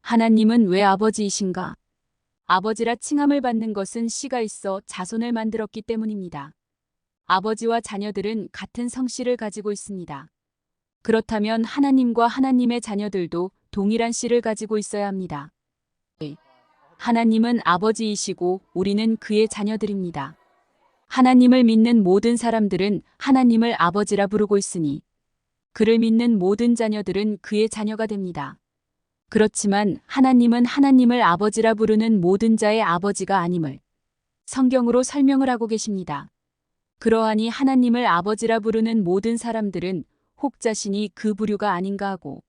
하나님은 왜 아버지이신가? 아버지라 칭함을 받는 것은 씨가 있어 자손을 만들었기 때문입니다. 아버지와 자녀들은 같은 성씨를 가지고 있습니다. 그렇다면 하나님과 하나님의 자녀들도 동일한 씨를 가지고 있어야 합니다. 하나님은 아버지이시고 우리는 그의 자녀들입니다. 하나님을 믿는 모든 사람들은 하나님을 아버지라 부르고 있으니 그를 믿는 모든 자녀들은 그의 자녀가 됩니다. 그렇지만 하나님은 하나님을 아버지라 부르는 모든 자의 아버지가 아님을 성경으로 설명을 하고 계십니다. 그러하니 하나님을 아버지라 부르는 모든 사람들은 혹 자신이 그 부류가 아닌가 하고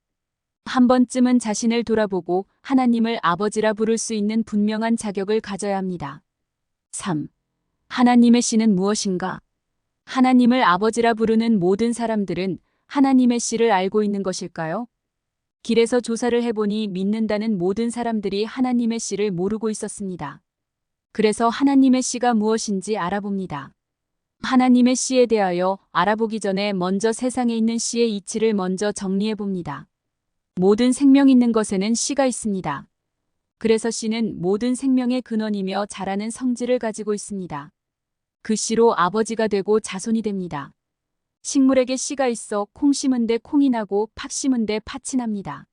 한 번쯤은 자신을 돌아보고 하나님을 아버지라 부를 수 있는 분명한 자격을 가져야 합니다. 3. 하나님의 씨는 무엇인가? 하나님을 아버지라 부르는 모든 사람들은 하나님의 씨를 알고 있는 것일까요? 길에서 조사를 해보니 믿는다는 모든 사람들이 하나님의 씨를 모르고 있었습니다. 그래서 하나님의 씨가 무엇인지 알아봅니다. 하나님의 씨에 대하여 알아보기 전에 먼저 세상에 있는 씨의 이치를 먼저 정리해봅니다. 모든 생명 있는 것에는 씨가 있습니다. 그래서 씨는 모든 생명의 근원이며 자라는 성질을 가지고 있습니다. 그 씨로 아버지가 되고 자손이 됩니다. 식물에게 씨가 있어 콩 심은데 콩이 나고 팥 심은데 팥이 납니다.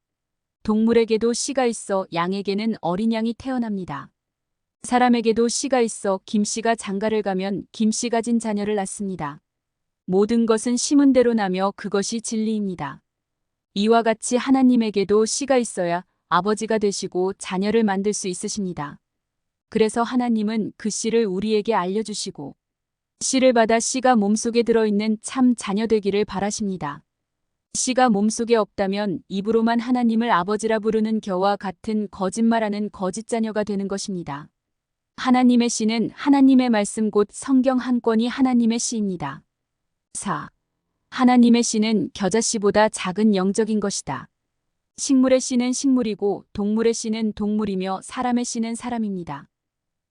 동물에게도 씨가 있어 양에게는 어린 양이 태어납니다. 사람에게도 씨가 있어 김씨가 장가를 가면 김씨 가진 자녀를 낳습니다. 모든 것은 심은 대로 나며 그것이 진리입니다. 이와 같이 하나님에게도 씨가 있어야 아버지가 되시고 자녀를 만들 수 있으십니다. 그래서 하나님은 그 씨를 우리에게 알려주시고 씨를 받아 씨가 몸속에 들어있는 참 자녀 되기를 바라십니다. 씨가 몸속에 없다면 입으로만 하나님을 아버지라 부르는 겨와 같은 거짓말하는 거짓 자녀가 되는 것입니다. 하나님의 씨는 하나님의 말씀 곧 성경 한 권이 하나님의 씨입니다. 4. 하나님의 씨는 겨자씨보다 작은 영적인 것이다. 식물의 씨는 식물이고 동물의 씨는 동물이며 사람의 씨는 사람입니다.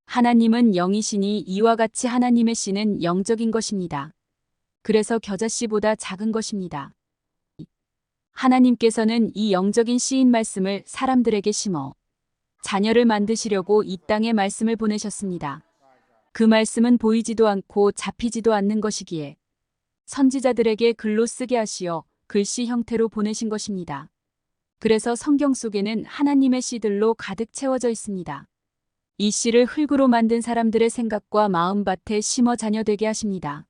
하나님은 영이시니 이와 같이 하나님의 씨는 영적인 것입니다. 그래서 겨자씨보다 작은 것입니다. 하나님께서는 이 영적인 씨인 말씀을 사람들에게 심어 자녀를 만드시려고 이 땅에 말씀을 보내셨습니다. 그 말씀은 보이지도 않고 잡히지도 않는 것이기에 선지자들에게 글로 쓰게 하시어 글씨 형태로 보내신 것입니다. 그래서 성경 속에는 하나님의 씨들로 가득 채워져 있습니다. 이 씨를 흙으로 만든 사람들의 생각과 마음밭에 심어 자녀 되게 하십니다.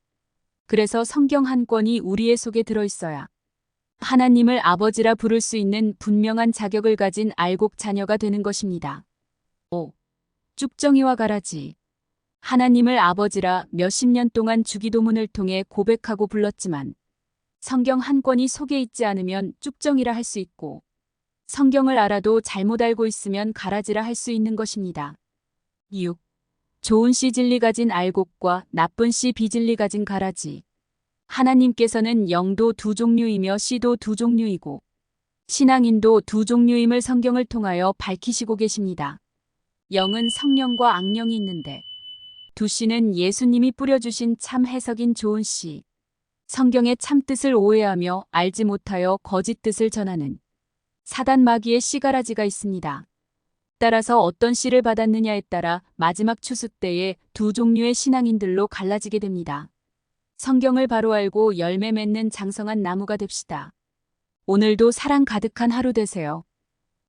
그래서 성경 한 권이 우리의 속에 들어있어야 하나님을 아버지라 부를 수 있는 분명한 자격을 가진 알곡 자녀가 되는 것입니다. 5. 쭉정이와 가라지. 하나님을 아버지라 몇십 년 동안 주기도문을 통해 고백하고 불렀지만 성경 한 권이 속에 있지 않으면 쭉정이라 할 수 있고 성경을 알아도 잘못 알고 있으면 가라지라 할 수 있는 것입니다. 6. 좋은 씨 진리 가진 알곡과 나쁜 씨 비진리 가진 가라지. 하나님께서는 영도 두 종류이며 씨도 두 종류이고 신앙인도 두 종류임을 성경을 통하여 밝히시고 계십니다. 영은 성령과 악령이 있는데 두 씨는 예수님이 뿌려주신 참 해석인 좋은 씨. 성경의 참 뜻을 오해하며 알지 못하여 거짓 뜻을 전하는 사단 마귀의 씨가라지가 있습니다. 따라서 어떤 씨를 받았느냐에 따라 마지막 추수 때에 두 종류의 신앙인들로 갈라지게 됩니다. 성경을 바로 알고 열매 맺는 장성한 나무가 됩시다. 오늘도 사랑 가득한 하루 되세요.